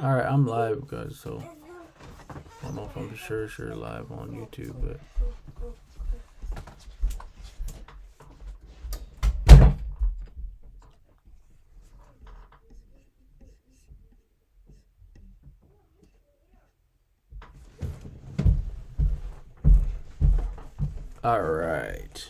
All right, I'm live, guys. So I don't know if I'm sure live on YouTube, but all right.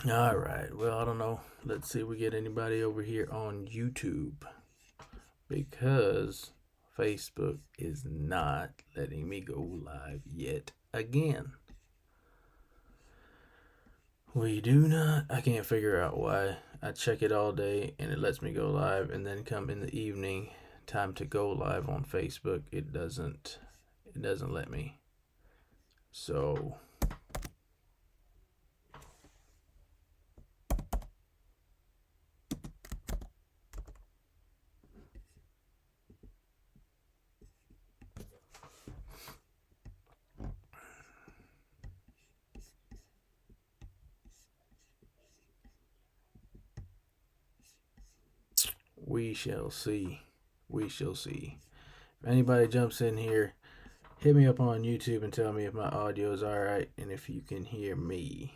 All right. Well, I don't know. Let's see if we get anybody over here on YouTube because Facebook is not letting me go live yet again. We do not. I can't figure out why. I check it all day and it lets me go live, and then come in the evening, time to go live on Facebook, it doesn't. It doesn't let me. So we shall see. We shall see. If anybody jumps in here, hit me up on YouTube and tell me if my audio is all right and if you can hear me.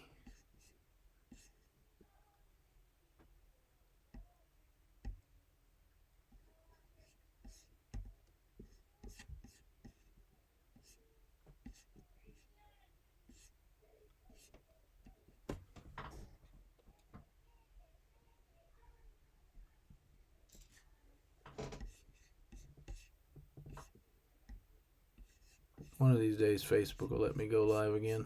One of these days, Facebook will let me go live again.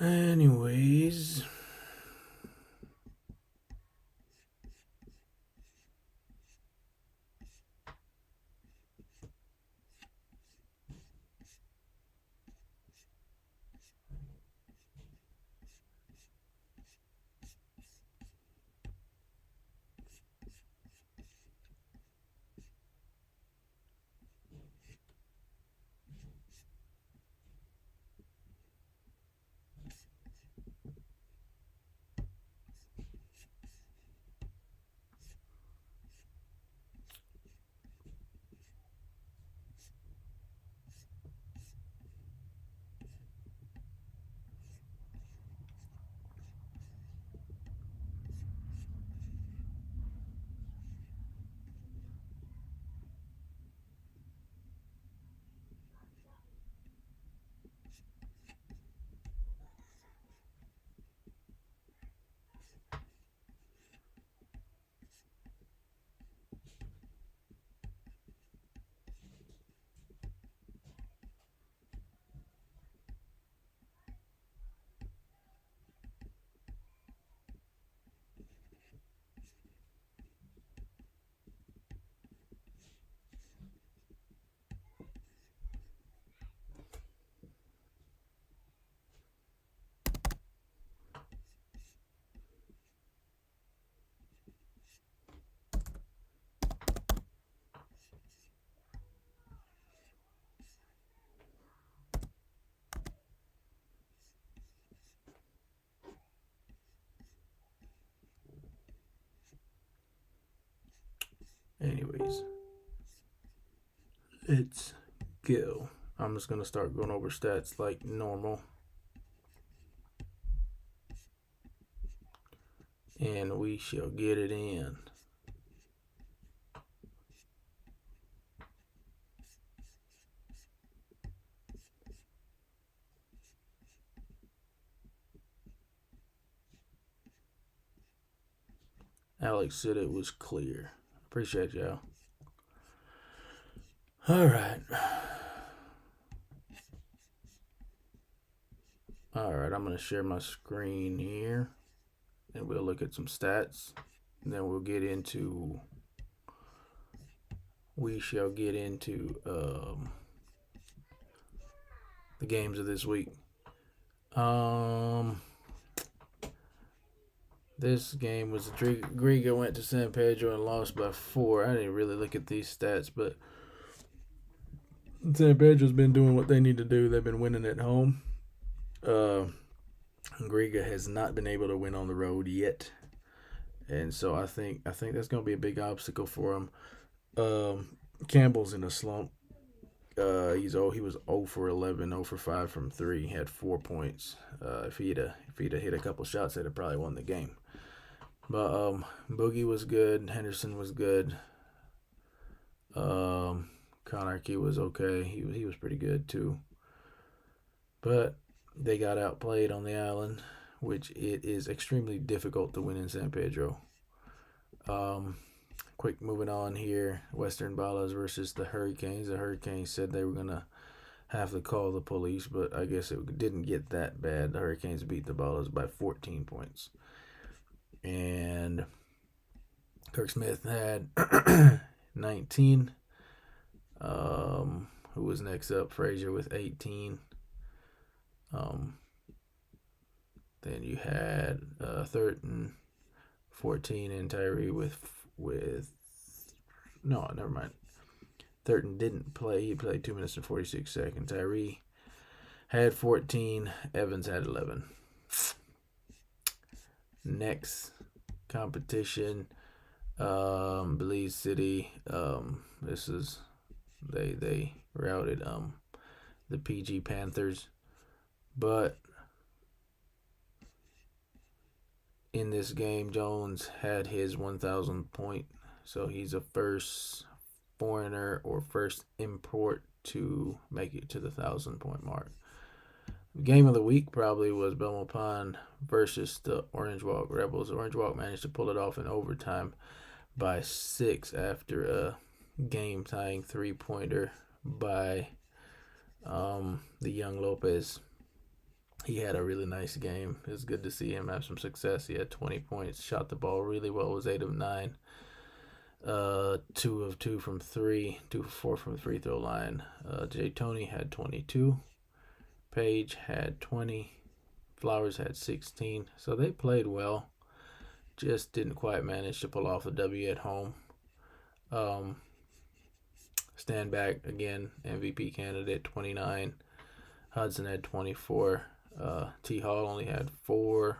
Anyways, Anyways, let's go. I'm just going to start going over stats like normal. And we shall get it in. Alex said it was clear. Appreciate y'all. All right. I'm going to share my screen here. And we'll look at some stats. And then we shall get into the games of this week. This game was Griga went to San Pedro and lost by 4. I didn't really look at these stats, but San Pedro's been doing what they need to do. They've been winning at home. Griga has not been able to win on the road yet, and so I think that's going to be a big obstacle for him. Campbell's in a slump. He was 0 for 11, 0 for 5 from 3. He had 4 points. If he'd hit a couple shots, they'd have probably won the game. But Boogie was good. Henderson was good. Konarky was okay. He was pretty good too. But they got outplayed on the island, which it is extremely difficult to win in San Pedro. Quick moving on here. Western Ballas versus the Hurricanes. The Hurricanes said they were going to have to call the police, but I guess it didn't get that bad. The Hurricanes beat the Ballas by 14 points. And Kirk Smith had 19. Who was next up? Frazier with 18. Then you had Thurton 14 and Tyree with no, never mind. Thurton didn't play. He played 2 minutes and 46 seconds. Tyree had 14. Evans had 11. Next competition, Belize City. This is they routed the PG Panthers, but in this game, Jones had his 1,000 point, so he's a first foreigner or first import to make it to the 1,000 point mark. Game of the week probably was Belmont Pond versus the Orange Walk Rebels. Orange Walk managed to pull it off in overtime by 6 after a game-tying 3-pointer by the young Lopez. He had a really nice game. It was good to see him have some success. He had 20 points, shot the ball really well, was 8 of 9. 2 of 2 from 3, 2 of 4 from the free throw line. Jay Tony had 22. Page had 20. Flowers had 16. So they played well. Just didn't quite manage to pull off a W at home. Stand back again, MVP candidate 29. Hudson had 24. T Hall only had 4.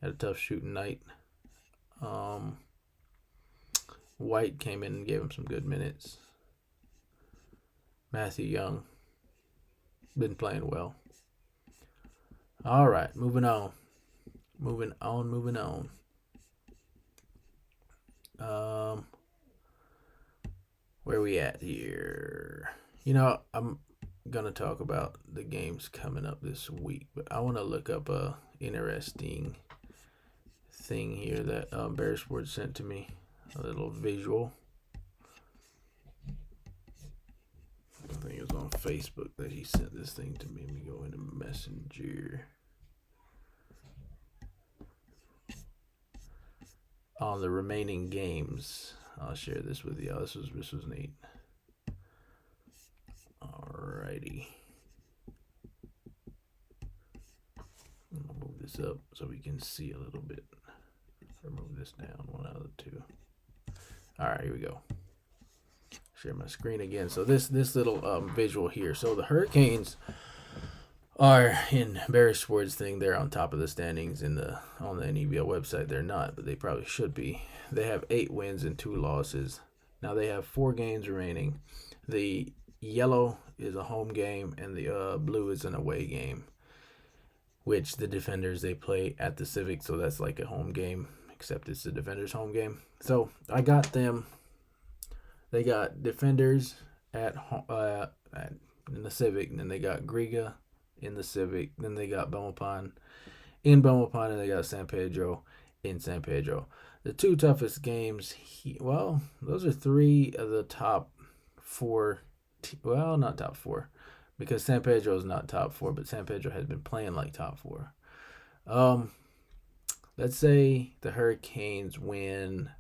Had a tough shooting night. White came in and gave him some good minutes. Matthew Young been playing well. All right, moving on. Where we at here? I'm gonna talk about the games coming up this week, but I want to look up a interesting thing here that Bear Sports sent to me. A little visual. I think it was on Facebook that he sent this thing to me. Let me go into Messenger. On the remaining games, I'll share this with you. This was neat. Alrighty. I'm gonna move this up so we can see a little bit. Or move this down, one out of the two. Alright, here we go. Share my screen again. So this little visual here. So the Hurricanes are in Bear Sports thing. They're on top of the standings on the NEBL website. They're not, but they probably should be. They have 8 wins and 2 losses. Now they have 4 games remaining. The yellow is a home game, and the blue is an away game, which the Defenders, they play at the Civic, so that's like a home game, except it's the Defenders' home game. So I got them. They got Defenders in the Civic, and then they got Griga in the Civic, then they got Belmopan in Belmopan, and they got San Pedro in San Pedro. The 2 toughest games, those are 3 of the top 4. Well, not top 4, because San Pedro is not top 4, but San Pedro has been playing like top 4. Let's say the Hurricanes win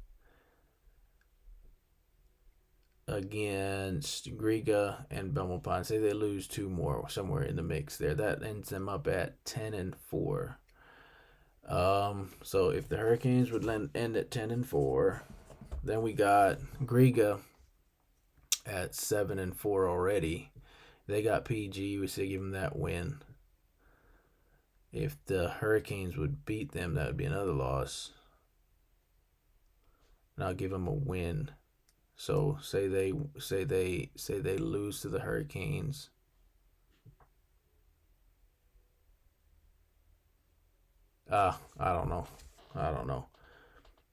against Griga and Belmopan. Say they lose 2 more somewhere in the mix there. That ends them up at 10-4. So if the Hurricanes would end at 10-4, then we got Griga at 7-4 already. They got PG. We say give them that win. If the Hurricanes would beat them, that would be another loss. And I'll give them a win. So say they lose to the Hurricanes. I don't know.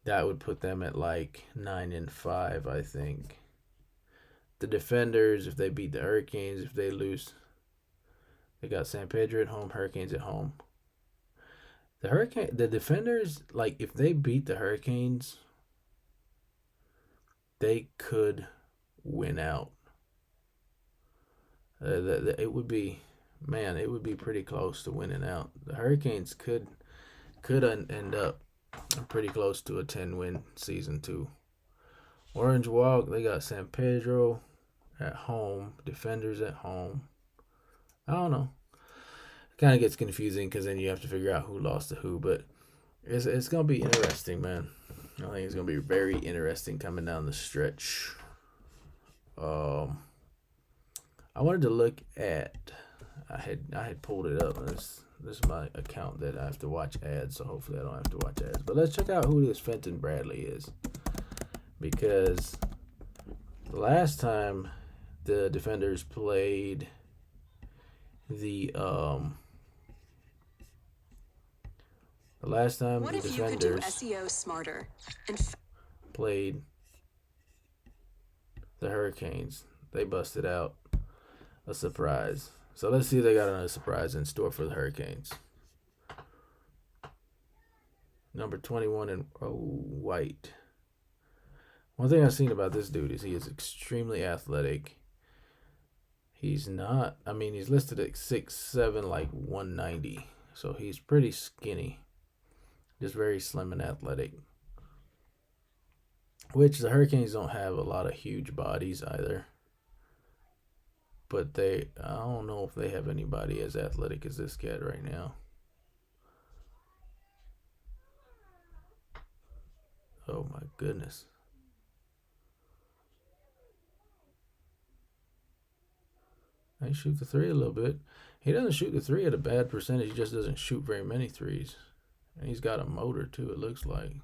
That would put them at like 9-5, I think. The Defenders, if they beat the Hurricanes, if they lose, they got San Pedro at home, Hurricanes at home. The Defenders, like if they beat the Hurricanes, they could win out. It would be pretty close to winning out. The Hurricanes could end up pretty close to a 10-win season too. Orange Walk, they got San Pedro at home, Defenders at home. I don't know. It kind of gets confusing because then you have to figure out who lost to who, but it's going to be interesting, man. I think it's going to be very interesting coming down the stretch. I wanted to look at, I had pulled it up. This is my account that I have to watch ads, so hopefully I don't have to watch ads. But let's check out who this Fenton Bradley is, because the last time the Defenders played the last time what the if Defenders you could do SEO smarter and played the Hurricanes, they busted out a surprise. So let's see if they got another surprise in store for the Hurricanes. Number 21 in white. One thing I've seen about this dude is he is extremely athletic. He's not, he's listed at 6'7", like 190. So he's pretty skinny. Just very slim and athletic. Which the Hurricanes don't have a lot of huge bodies either. But I don't know if they have anybody as athletic as this cat right now. Oh my goodness. He shoot the 3 a little bit. He doesn't shoot the 3 at a bad percentage. He just doesn't shoot very many 3s. And he's got a motor too, it looks like.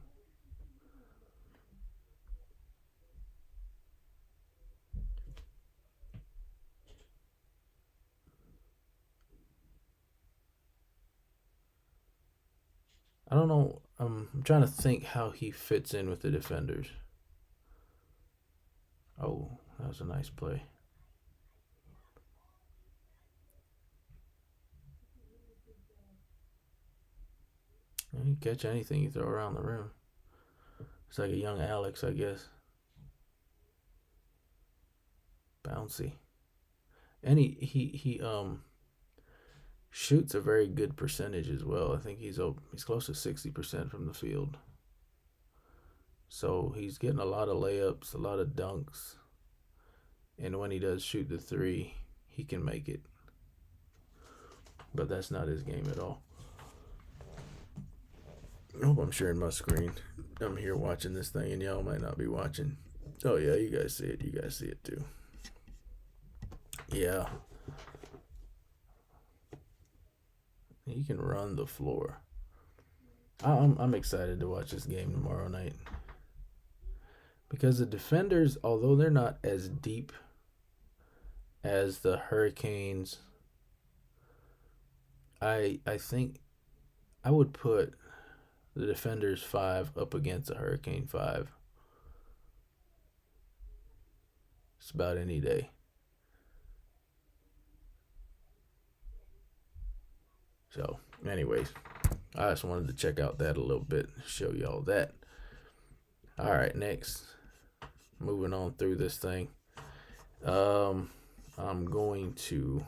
I don't know. I'm trying to think how he fits in with the Defenders. Oh, that was a nice play. You catch anything you throw around the rim. It's like a young Alex, I guess. Bouncy. And he shoots a very good percentage as well. I think he's close to 60% from the field. So he's getting a lot of layups, a lot of dunks. And when he does shoot the 3, he can make it. But that's not his game at all. I hope I'm sharing my screen. I'm here watching this thing and y'all might not be watching. Oh yeah, you guys see it. You guys see it too. Yeah. He can run the floor. I'm excited to watch this game tomorrow night. because the Defenders, although they're not as deep as the Hurricanes, I think I would put the Defenders 5 up against the Hurricane 5. It's about any day. So, anyways, I just wanted to check out that a little bit, show y'all that. All right, next, moving on through this thing. I'm going to.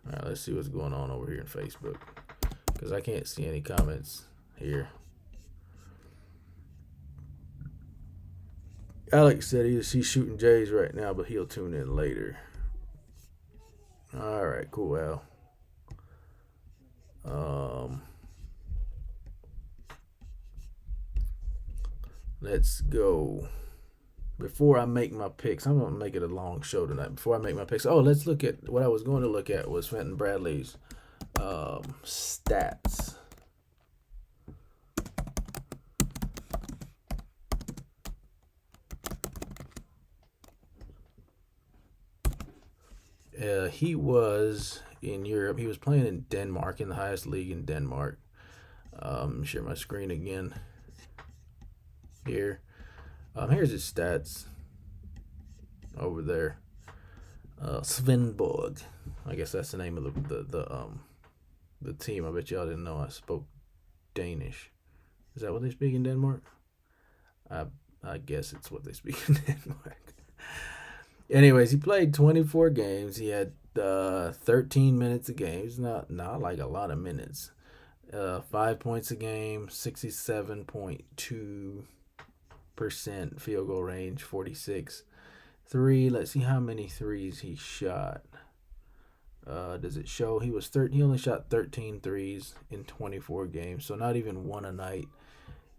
All right, let's see what's going on over here in Facebook, because I can't see any comments here. Alex said he's shooting Jays right now, but he'll tune in later. All right, cool, Al. Let's go. Before I make my picks, I'm gonna make it a long show tonight. Before I make my picks, let's look at what I was going to look at was Fenton Bradley's stats. He was in Europe. He was playing in Denmark, in the highest league in Denmark. Share my screen again here. Here's his stats over there. Svendborg. I guess that's the name of the team. I bet y'all didn't know I spoke Danish. Is that what they speak in Denmark? I guess it's what they speak in Denmark. Anyways, he played 24 games. He had 13 minutes a game. It's not like a lot of minutes. 5 points a game, 67.2% field goal range, 46. Let's see how many threes he shot. Does it show? He only shot 13 threes in 24 games, so not even one a night.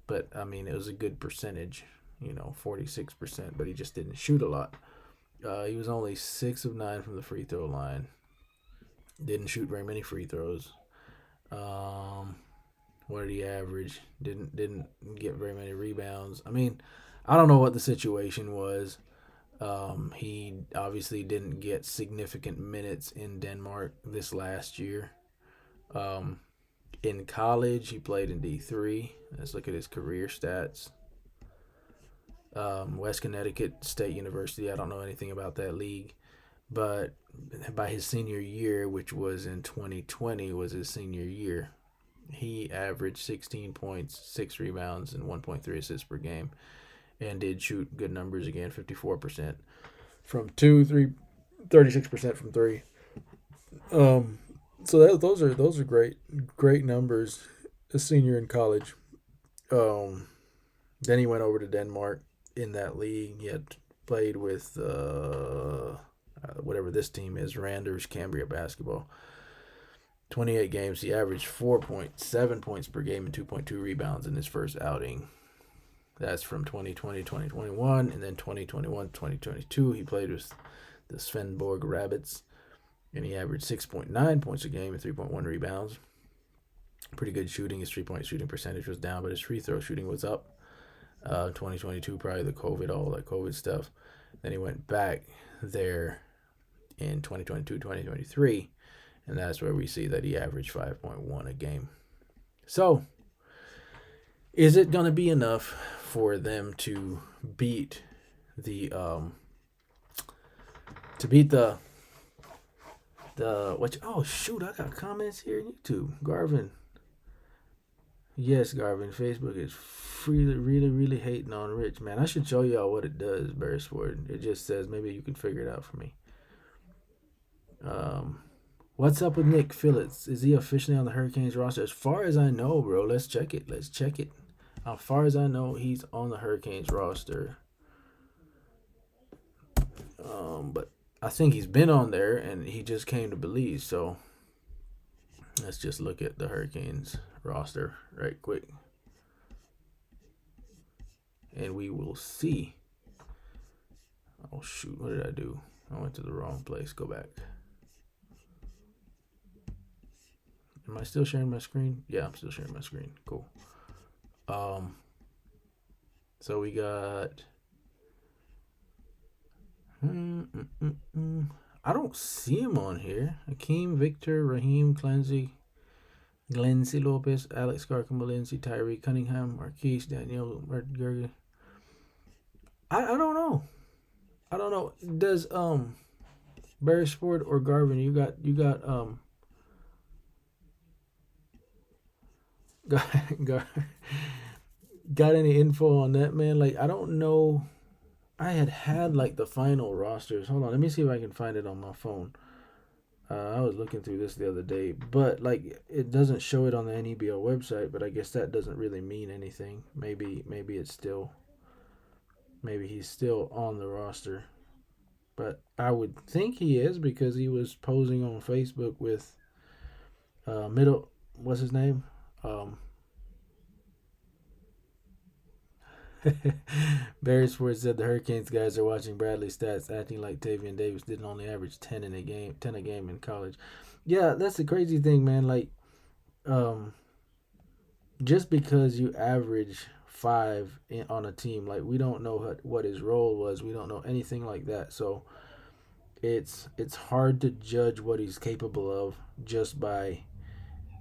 But I mean, it was a good percentage, 46%. But he just didn't shoot a lot. He was only 6 of 9 from the free throw line. Didn't shoot very many free throws. What did he average? Didn't get very many rebounds. I mean, I don't know what the situation was. He obviously didn't get significant minutes in Denmark this last year. In college, he played in D3. Let's look at his career stats. West Connecticut State University. I don't know anything about that league. But by his senior year, which was in 2020, was his senior year, he averaged 16 points, 6 rebounds, and 1.3 assists per game, and did shoot good numbers again, 54% from 2, 36% from 3. So those are great numbers. A senior in college. Then he went over to Denmark in that league. He had played with whatever this team is, Randers Cambria basketball. 28 games. He averaged 4.7 points per game and 2.2 rebounds in his first outing. That's from 2020, 2021, and then 2021, 2022. He played with the Svendborg Rabbits, and he averaged 6.9 points a game and 3.1 rebounds. Pretty good shooting. His 3-point shooting percentage was down, but his free throw shooting was up. 2022, probably all that COVID stuff. Then he went back there in 2022, 2023, and that's where we see that he averaged 5.1 a game. So, is it going to be enough for them to beat the oh shoot, I got comments here on YouTube. Garvin. Yes, Garvin. Facebook is really hating on Rich, man. I should show y'all what it does, Beresford. It just says maybe you can figure it out for me. What's up with Nick Phillips? Is he officially on the Hurricanes roster? As far as I know, bro, let's check it. As far as I know, he's on the Hurricanes roster. But I think he's been on there, and he just came to Belize. So let's just look at the Hurricanes roster right quick, and we will see. Oh shoot, what did I do? I went to the wrong place. Go back. Am I still sharing my screen? Yeah, I'm still sharing my screen. Cool. So we got I don't see him on here. Akeem, Victor, Raheem, Glency Lopez, Alex Garcon, Tyree Cunningham, Marquise, Daniel Gerger. I don't know. I don't know. Does Beresford or Garvin? Got got got any info on that, man? Like, I don't know. I had like the final rosters. Hold on, let me see if I can find it on my phone. I was looking through this the other day, but like it doesn't show it on the NEBL website. But I guess that doesn't really mean anything. Maybe it's still, maybe he's still on the roster. But I would think he is because he was posing on Facebook with middle. What's his name? Beresford said the Hurricanes guys are watching Bradley's stats, acting like Tavian Davis didn't only average 10 a game in college. Yeah, that's the crazy thing, man. Like, just because you average 5 on a team, like we don't know what his role was. We don't know anything like that. So it's hard to judge what he's capable of just by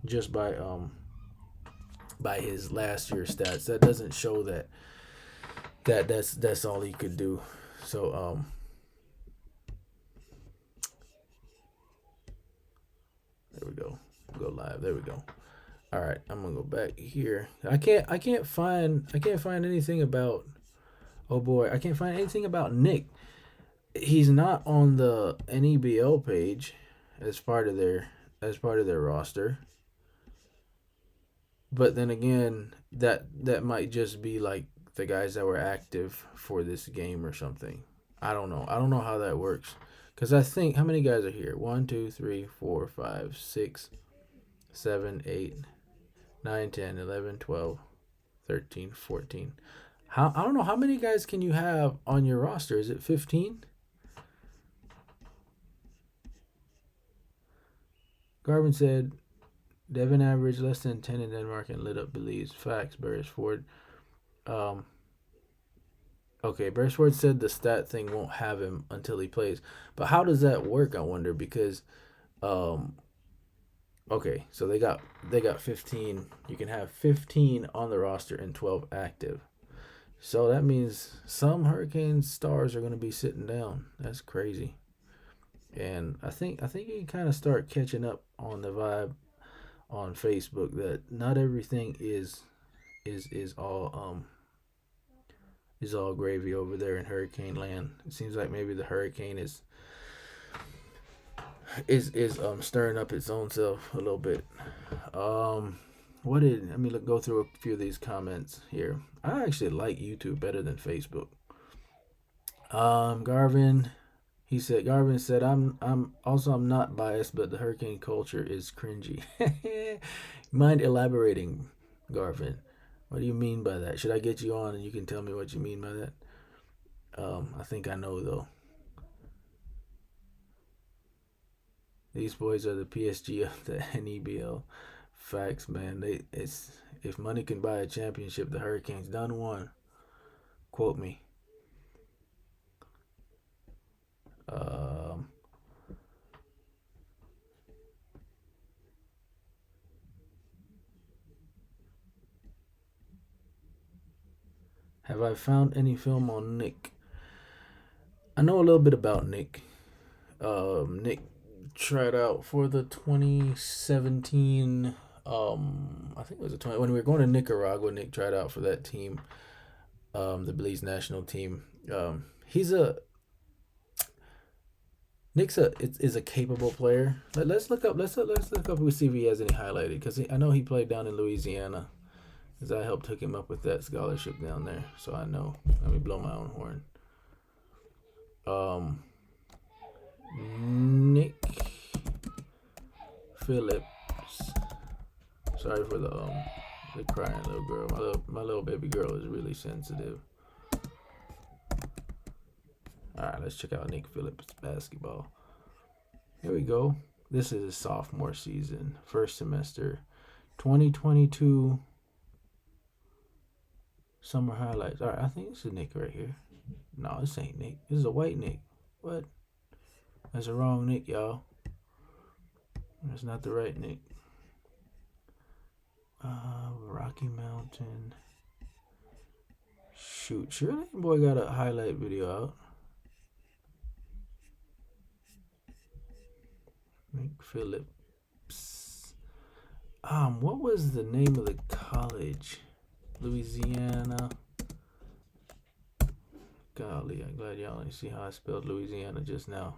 his last year stats. That doesn't show that's all he could do. So there we go. Go live. There we go. All right, I'm gonna go back here. I can't find anything about. Oh boy, I can't find anything about Nick. He's not on the NEBL page as part of their roster. But then again, that might just be like the guys that were active for this game or something. I don't know. I don't know how that works. Because I think, how many guys are here? 1, 2, 3, 4, 5, 6, 7, 8, 9, 10, 11, 12, 13, 14. I don't know. How many guys can you have on your roster? Is it 15? Garvin said, Devin averaged less than 10 in Denmark and lit up Belize. Facts, Beresford. Okay, Beresford said the stat thing won't have him until he plays. But how does that work, I wonder? Because, okay, so they got 15. You can have 15 on the roster and 12 active. So that means some Hurricane stars are going to be sitting down. That's crazy. And I think you can kind of start catching up on the vibe on Facebook that not everything is all gravy over there in Hurricane Land. It seems like maybe the hurricane is stirring up its own self a little bit. Let me go through a few of these comments here. I actually like YouTube better than Facebook. Garvin said I'm not biased, but the hurricane culture is cringy. Mind elaborating, Garvin? What do you mean by that? Should I get you on and you can tell me what you mean by that? I think I know though. These boys are the PSG of the NEBL. Facts, man. If money can buy a championship, the Hurricanes done won. Quote me. Have I found any film on Nick? I know a little bit about Nick. Nick tried out for the 2017. I think it was when we were going to Nicaragua. Nick tried out for that team, the Belize national team. Nick's is a capable player. Let's look up. Let's look up. We see if he has any highlighted because I know he played down in Louisiana. Because I helped hook him up with that scholarship down there, so I know. Let me blow my own horn. Nick Phillips. Sorry for the crying little girl. My little baby girl is really sensitive. All right, let's check out Nick Phillips basketball. Here we go. This is his sophomore season, first semester, 2022. Summer highlights. All right, I think this is Nick right here. No, this ain't Nick. This is a white Nick. What? That's the wrong Nick, y'all. That's not the right Nick. Rocky Mountain. Shoot, surely boy got a highlight video out. Nick Phillips. What was the name of the college? Louisiana. Golly, I'm glad y'all didn't see how I spelled Louisiana just now.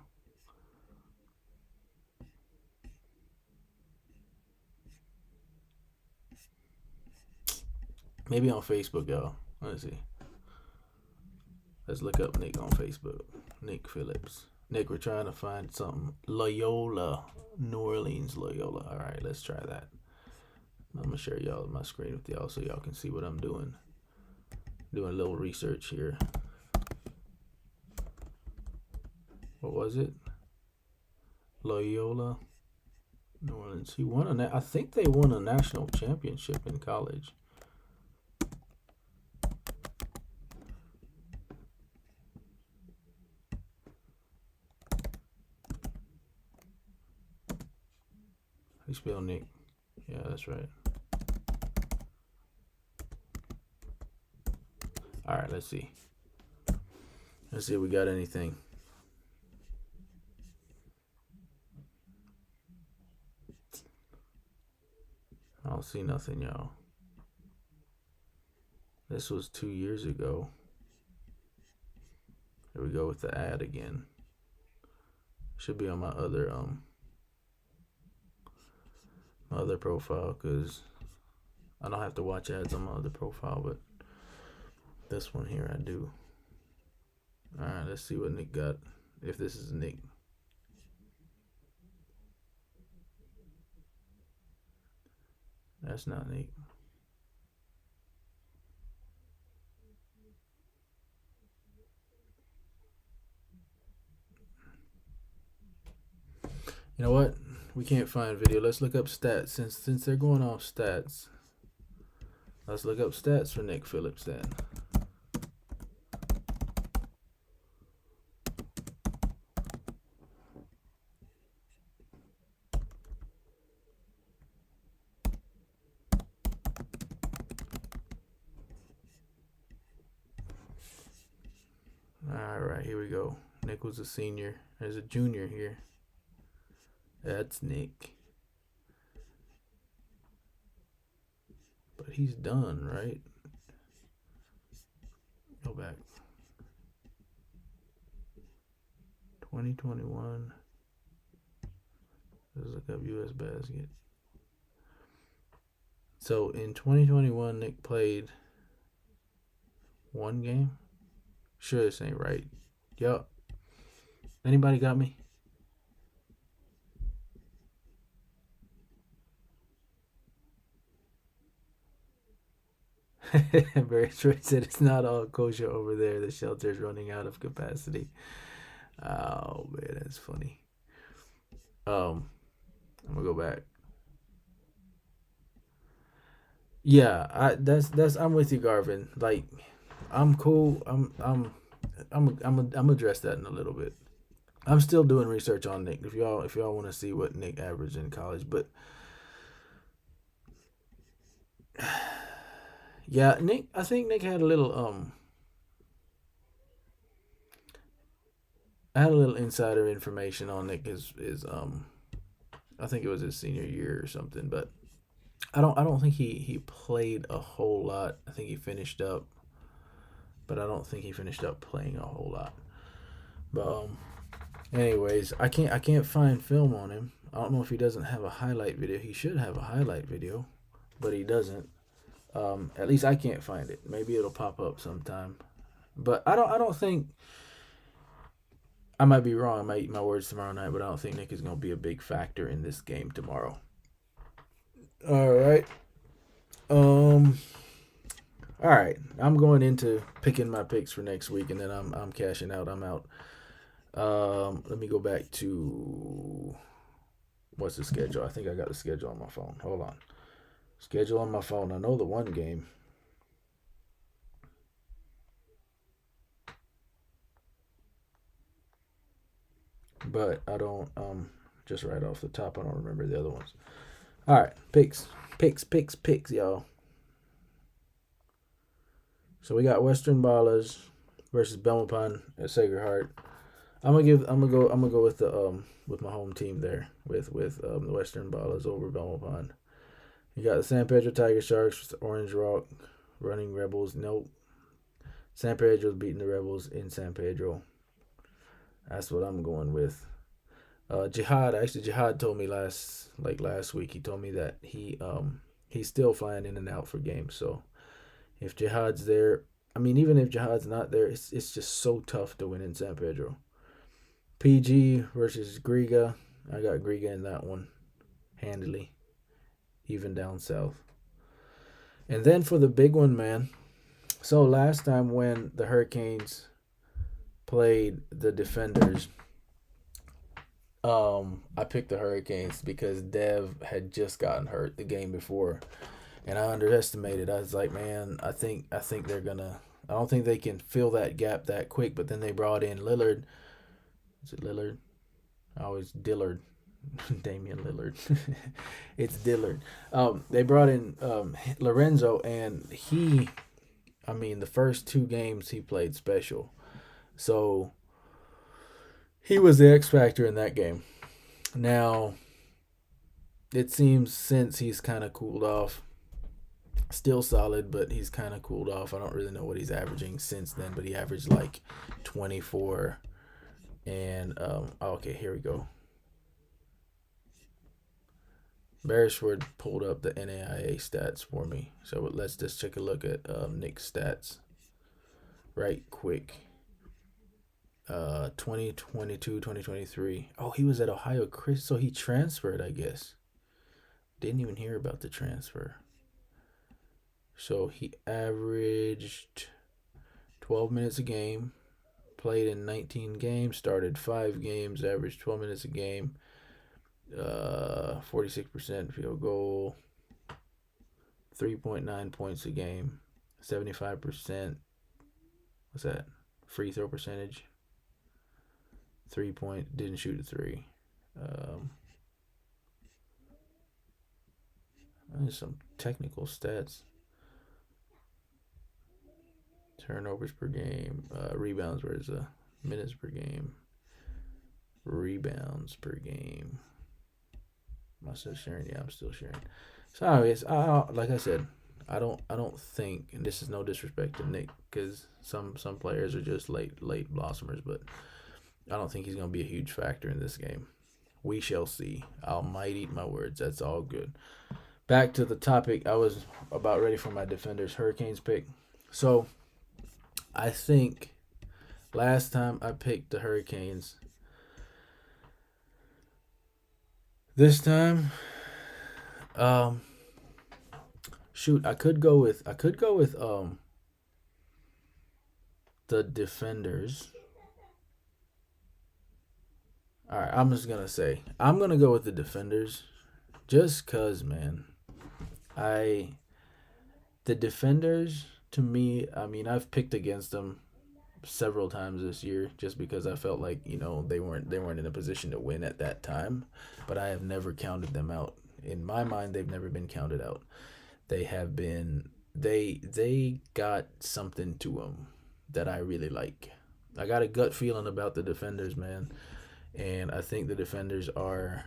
Maybe on Facebook, y'all. Let's see. Let's look up Nick on Facebook. Nick Phillips. Nick, we're trying to find something. Loyola. New Orleans Loyola. All right, let's try that. I'm going to share y'all my screen with y'all so y'all can see what I'm doing. Doing a little research here. What was it? Loyola. New Orleans. He won I think they won a national championship in college. How you spell Nick? Yeah, that's right. All right, let's see. Let's see if we got anything. I don't see nothing, y'all. This was 2 years ago. Here we go with the ad again. Should be on my other profile, because I don't have to watch ads on my other profile, but this one here I do. Alright, let's see what Nick got. If this is Nick. That's not Nick. You know what? We can't find video. Let's look up stats. Since they're going off stats, let's look up stats for Nick Phillips then. Alright, here we go. Nick was a senior. There's a junior here. That's Nick. But he's done, right? Go back. 2021. Let's look up US Basket. So in 2021, Nick played one game. Sure, this ain't right. Yup. Anybody got me? Barry Troy said it's not all kosher over there. The shelter's running out of capacity. Oh man, that's funny. I'm gonna go back. Yeah, I'm with you, Garvin. Like, I'm cool. I'm address that in a little bit. I'm still doing research on Nick. If y'all want to see what Nick averaged in college, but yeah, Nick. I think Nick had a little I had a little insider information on Nick. I think it was his senior year or something, but I don't think he played a whole lot. I think he finished up, but I don't think he finished up playing a whole lot. But anyways, I can't find film on him. I don't know if he doesn't have a highlight video. He should have a highlight video, but he doesn't. At least I can't find it. Maybe it'll pop up sometime. But I don't think, I might be wrong. I might eat my words tomorrow night, but I don't think Nick is going to be a big factor in this game tomorrow. All right. All right. I'm going into picking my picks for next week, and then I'm cashing out. I'm out. Let me go back to what's the schedule. I think I got the schedule on my phone. Hold on. Schedule on my phone. I know the one game. but I don't just right off the top I don't remember the other ones. All right, picks, y'all. So we got Western Ballers versus Belmopan at Sacred Heart. I'm gonna go with my home team there with the Western Ballers over Belmopan. You got the San Pedro Tiger Sharks, Orange Rock, Running Rebels. Nope. San Pedro's beating the Rebels in San Pedro. That's what I'm going with. Jihad told me last week. He told me that he's still flying in and out for games. So if Jihad's there, I mean, even if Jihad's not there, it's just so tough to win in San Pedro. PG versus Griga. I got Griga in that one handily, even down south. And then for the big one, man. So last time when the Hurricanes played the Defenders, I picked the Hurricanes because Dev had just gotten hurt the game before, and I underestimated. I was like, man, I think they're gonna. I don't think they can fill that gap that quick. But then they brought in Lillard. Is it Lillard? I always Dillard. Damian Lillard. It's Dillard. They brought in Lorenzo, and the first 2 games he played special. So he was the X factor in that game. Now, it seems since he's kind of cooled off, still solid, but he's kind of cooled off. I don't really know what he's averaging since then, but he averaged like 24. And, okay, here we go. Beresford pulled up the NAIA stats for me. So let's just take a look at Nick's stats right quick. 2022, 2023. Oh, he was at Ohio Chris, so he transferred, I guess. Didn't even hear about the transfer. So he averaged 12 minutes a game, played in 19 games, started 5 games, averaged 12 minutes a game, 46% field goal, 3.9 points a game, 75%. What's that? Free throw percentage. 3-point, didn't shoot a 3. There's some technical stats. Turnovers per game, rebounds. Where's the minutes per game? Rebounds per game. Am I still sharing? Yeah, I'm still sharing. So, anyways, like I said, I don't think, and this is no disrespect to Nick, because some players are just late blossomers, but I don't think he's gonna be a huge factor in this game. We shall see. I might eat my words. That's all good. Back to the topic. I was about ready for my Defenders Hurricanes pick. So I think last time I picked the Hurricanes. This time, I could go with the Defenders. All right, I'm just gonna say I'm gonna go with the Defenders, just cause, man, the Defenders, to me, I mean, I've picked against them several times this year just because I felt like, they weren't in a position to win at that time, but I have never counted them out. In my mind, they've never been counted out. They have been they got something to them that I really like. I got a gut feeling about the Defenders, man, and I think the Defenders are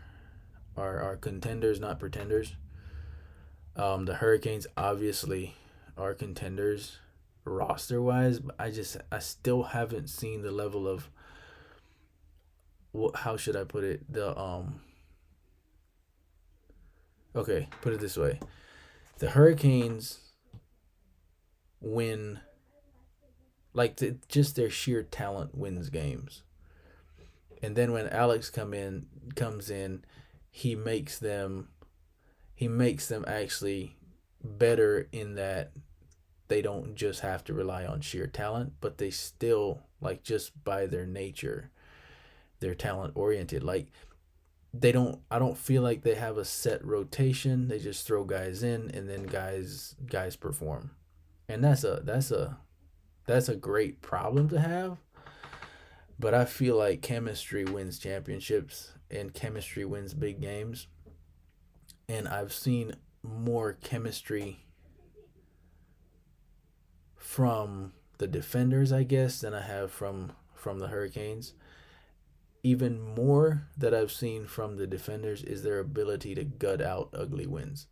contenders, not pretenders. The Hurricanes obviously are contenders roster wise, but I still haven't seen the level of how should I put it? Okay, put it this way. The Hurricanes win, just their sheer talent wins games. And then when Alex comes in, he makes them actually better in that they don't just have to rely on sheer talent, but they still, just by their nature, they're talent oriented. I don't feel like they have a set rotation. They just throw guys in, and then guys perform. And that's a great problem to have. But I feel like chemistry wins championships and chemistry wins big games. And I've seen more chemistry from the defenders, I guess, than I have from the Hurricanes. Even more that I've seen from the defenders is their ability to gut out ugly wins,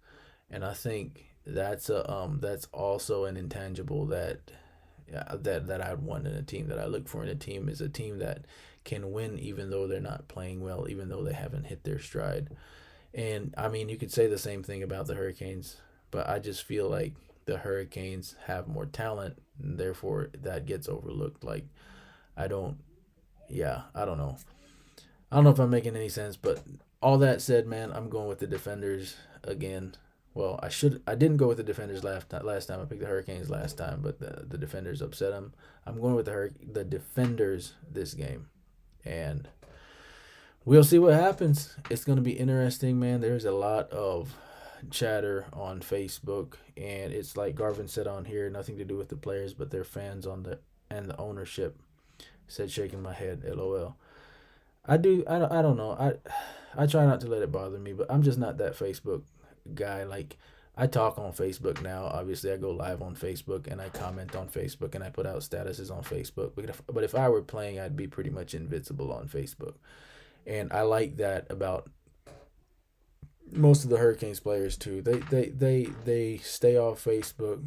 and I think that's also an intangible that that I'd want in a team, that I look for in a team, is a team that can win even though they're not playing well, even though they haven't hit their stride. And I mean, you could say the same thing about the Hurricanes, but I just feel like the Hurricanes have more talent, and therefore that gets overlooked. Like, I don't, yeah, I don't know. I don't know if I'm making any sense, but all that said, man, I'm going with the Defenders again. Well, I didn't go with the Defenders last time. I picked the Hurricanes last time, but the Defenders upset them. I'm going with the Defenders this game, and we'll see what happens. It's going to be interesting, man. There's a lot of chatter on Facebook, and it's like Garvin said on here, nothing to do with the players, but their fans on the and the ownership. Said shaking my head, LOL. I don't know. I try not to let it bother me, but I'm just not that Facebook guy. Like, I talk on Facebook now. Obviously, I go live on Facebook and I comment on Facebook and I put out statuses on Facebook. But if I were playing, I'd be pretty much invincible on Facebook. And I like that about most of the Hurricanes players too. They stay off Facebook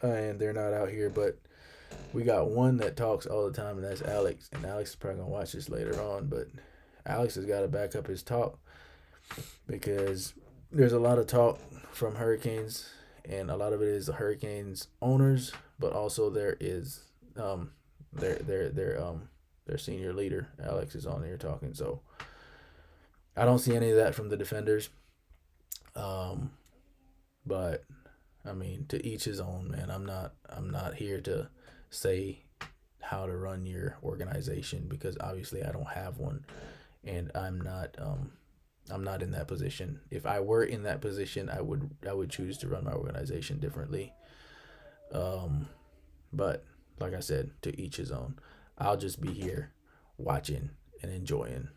and they're not out here. But we got one that talks all the time, and that's Alex. And Alex is probably gonna watch this later on, but Alex has got to back up his talk because there's a lot of talk from Hurricanes, and a lot of it is the Hurricanes owners, but also there is their senior leader. Alex is on here talking, so I don't see any of that from the Defenders. But I mean, to each his own, man. I'm not here to say how to run your organization because obviously I don't have one, and I'm not in that position. If I were in that position, I would choose to run my organization differently. But like I said, to each his own. I'll just be here watching and enjoying.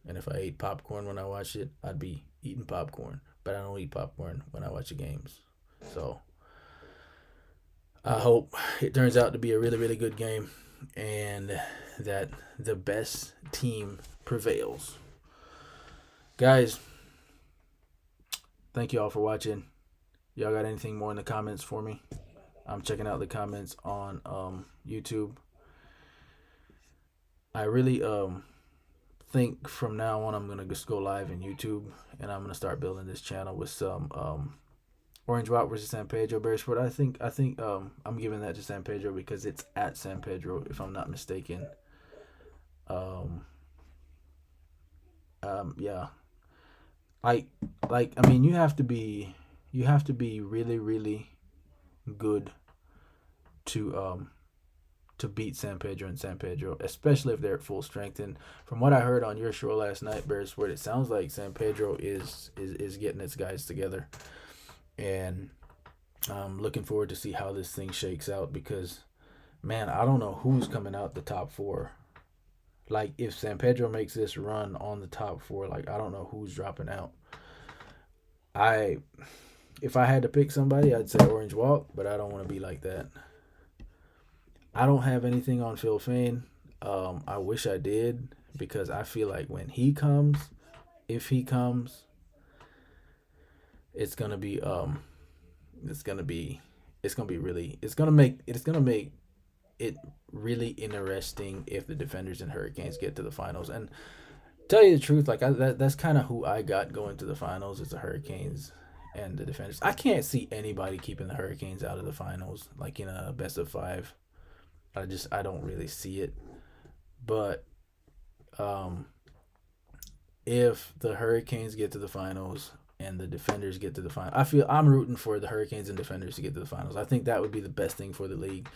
And if I ate popcorn when I watched it, I'd be eating popcorn. But I don't eat popcorn when I watch the games. So I hope it turns out to be a really, really good game and that the best team prevails. Guys, thank you all for watching. Y'all got anything more in the comments for me? I'm checking out the comments on YouTube. I really think from now on I'm gonna just go live in YouTube, and I'm gonna start building this channel with some Orange Rock versus San Pedro Beresford. I think I'm giving that to San Pedro because it's at San Pedro, if I'm not mistaken. Yeah. Like I mean, you have to be really, really good to beat San Pedro and San Pedro, especially if they're at full strength. And from what I heard on your show last night, Beresford, it sounds like San Pedro is getting its guys together. And I'm looking forward to see how this thing shakes out because, man, I don't know who's coming out the top four. Like, if San Pedro makes this run on the top four, like, I don't know who's dropping out. If I had to pick somebody, I'd say Orange Walk, but I don't want to be like that. I don't have anything on Phil Fain. I wish I did because I feel like when he comes, if he comes, it's gonna be make it really interesting if the Defenders and Hurricanes get to the finals. And tell you the truth, like that's kind of who I got going to the finals is the Hurricanes and the Defenders. I can't see anybody keeping the Hurricanes out of the finals, like in a best of 5. I don't really see it. But if the Hurricanes get to the finals and the Defenders get to the final, I'm rooting for the Hurricanes and Defenders to get to the finals. I think that would be the best thing for the league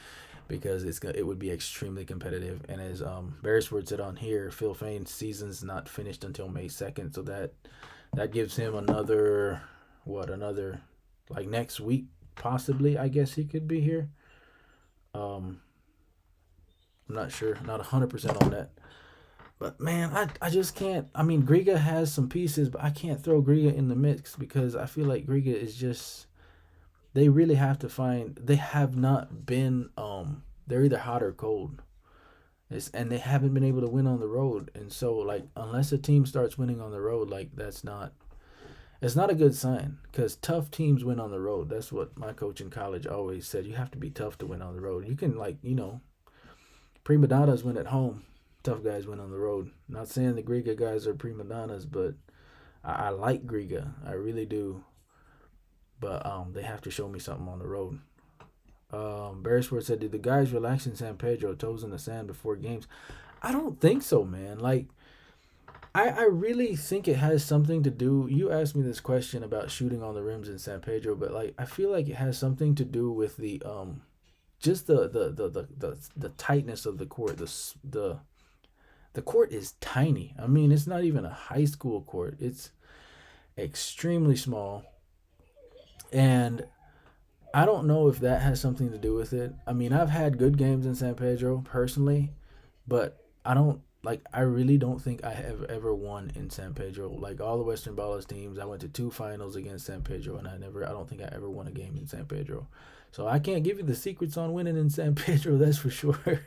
because it would be extremely competitive. And as Beresford said on here, Phil Fain's season's not finished until May 2nd, so that gives him another like next week possibly. I guess he could be here. I'm not sure, not 100% on that. But man, I just can't. I mean, Griga has some pieces, but I can't throw Griga in the mix because I feel like Griga is just. They really have to find. They have not been. They're either hot or cold. And they haven't been able to win on the road. And so, like, unless a team starts winning on the road, like that's not. It's not a good sign because tough teams win on the road. That's what my coach in college always said. You have to be tough to win on the road. You can, like, prima donnas win at home. Tough guys win on the road. Not saying the Griga guys are prima donnas, but I like Griga. I really do. But they have to show me something on the road. Beresford said, "Did the guys relax in San Pedro, toes in the sand before games?" I don't think so, man. Like, I really think it has something to do. You asked me this question about shooting on the rims in San Pedro, but like I feel like it has something to do with the just the tightness of the court. The court is tiny. I mean, it's not even a high school court. It's extremely small. And I don't know if that has something to do with it. I mean, I've had good games in San Pedro personally, but I really don't think I have ever won in San Pedro. Like all the Western Ballas teams, I went to 2 finals against San Pedro, and I don't think I ever won a game in San Pedro. So I can't give you the secrets on winning in San Pedro, that's for sure.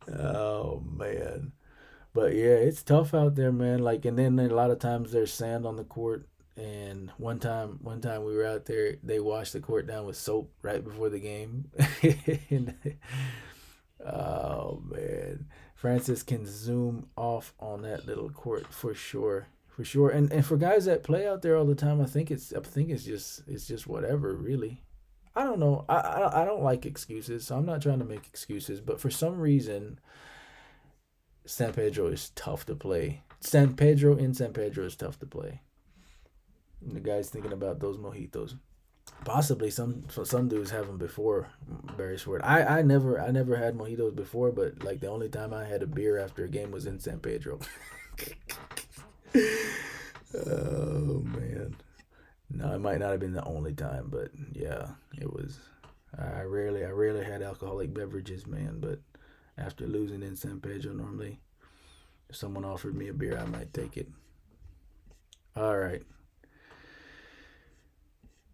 Oh man. But yeah, it's tough out there, man. Like, and then a lot of times there's sand on the court. And one time we were out there, they washed the court down with soap right before the game. And, oh man, Francis can zoom off on that little court for sure, for sure. And for guys that play out there all the time, I think it's just whatever, really. I don't know. I don't like excuses, so I'm not trying to make excuses. But for some reason, San Pedro is tough to play. San Pedro is tough to play. And the guy's thinking about those mojitos. Possibly some dudes have them before Beresford. I never had mojitos before, but like the only time I had a beer after a game was in San Pedro. Oh man. No, it might not have been the only time, but yeah, it was. I rarely had alcoholic beverages, man. But after losing in San Pedro, normally, if someone offered me a beer, I might take it. All right.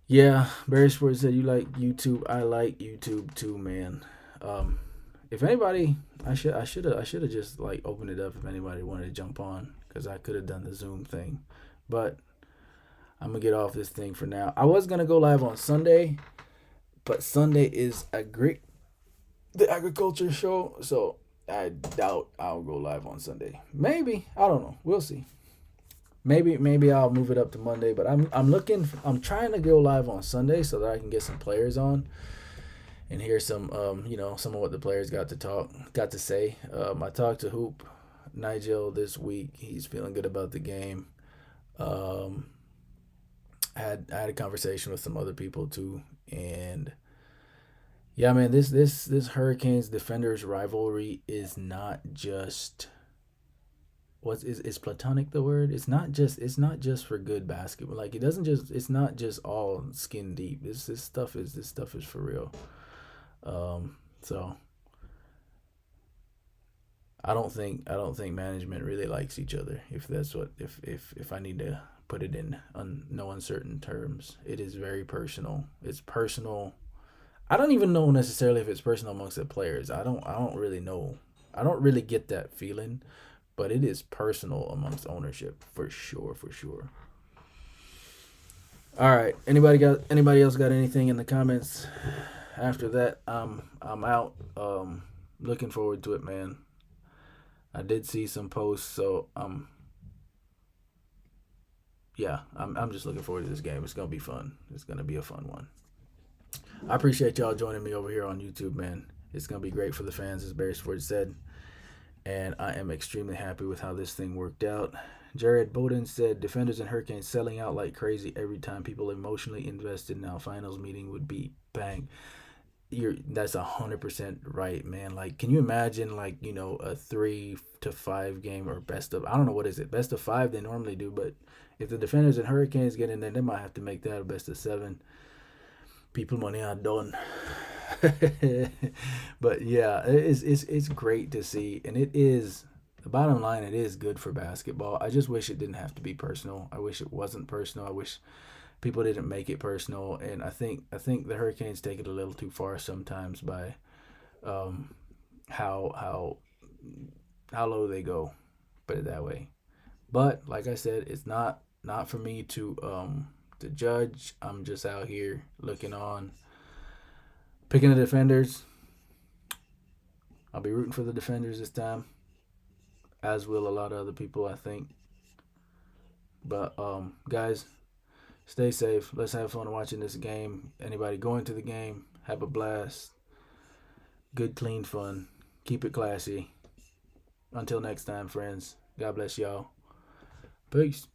Yeah, Beresford said you like YouTube. I like YouTube too, man. If anybody, I should have just like opened it up if anybody wanted to jump on because I could have done the Zoom thing, but I'm gonna get off this thing for now. I was gonna go live on Sunday, but Sunday is the agriculture show, so I doubt I'll go live on Sunday. Maybe, I don't know. We'll see. Maybe I'll move it up to Monday, but I'm trying to go live on Sunday so that I can get some players on and hear some some of what the players got to say. I talked to Hoop Nigel this week. He's feeling good about the game. I had a conversation with some other people too, and yeah, man, this Hurricanes Defenders rivalry is not just is platonic the word. It's not just for good basketball. Like it's not just all skin deep. This stuff is for real. So I don't think management really likes each other. If that's what if I need to put it in no uncertain terms, it is very personal. It's personal. I don't even know necessarily if it's personal amongst the players. I don't really know. I don't really get that feeling, but it is personal amongst ownership for sure, for sure. All right. Anybody else got anything in the comments? After that, I'm out. Looking forward to it, man. I did see some posts, so yeah, I'm just looking forward to this game. It's gonna be fun. It's gonna be a fun one. I appreciate y'all joining me over here on YouTube, man. It's gonna be great for the fans, as Beresford said, and I am extremely happy with how this thing worked out. Jared Bowden said, Defenders and Hurricanes selling out like crazy every time. People emotionally invested. Now finals meeting would be bang. That's 100% right, man. Like, can you imagine, like, a 3-5 game or best of, I don't know, what is it, best of 5 they normally do, but if the Defenders and Hurricanes get in there, they might have to make that a best of 7. People money are done. But yeah, it's great to see, and it is the bottom line. It is good for basketball. I just wish it didn't have to be personal. I wish it wasn't personal. I wish people didn't make it personal, and I think the Hurricanes take it a little too far sometimes by um, how how low they go. Put it that way. But like I said, it's not for me to judge. I'm just out here looking on, picking the defenders. I'll be rooting for the defenders this time, as will a lot of other people, I think. But guys, stay safe. Let's have fun watching this game. Anybody going to the game, have a blast. Good, clean fun. Keep it classy. Until next time, friends. God bless y'all. Peace.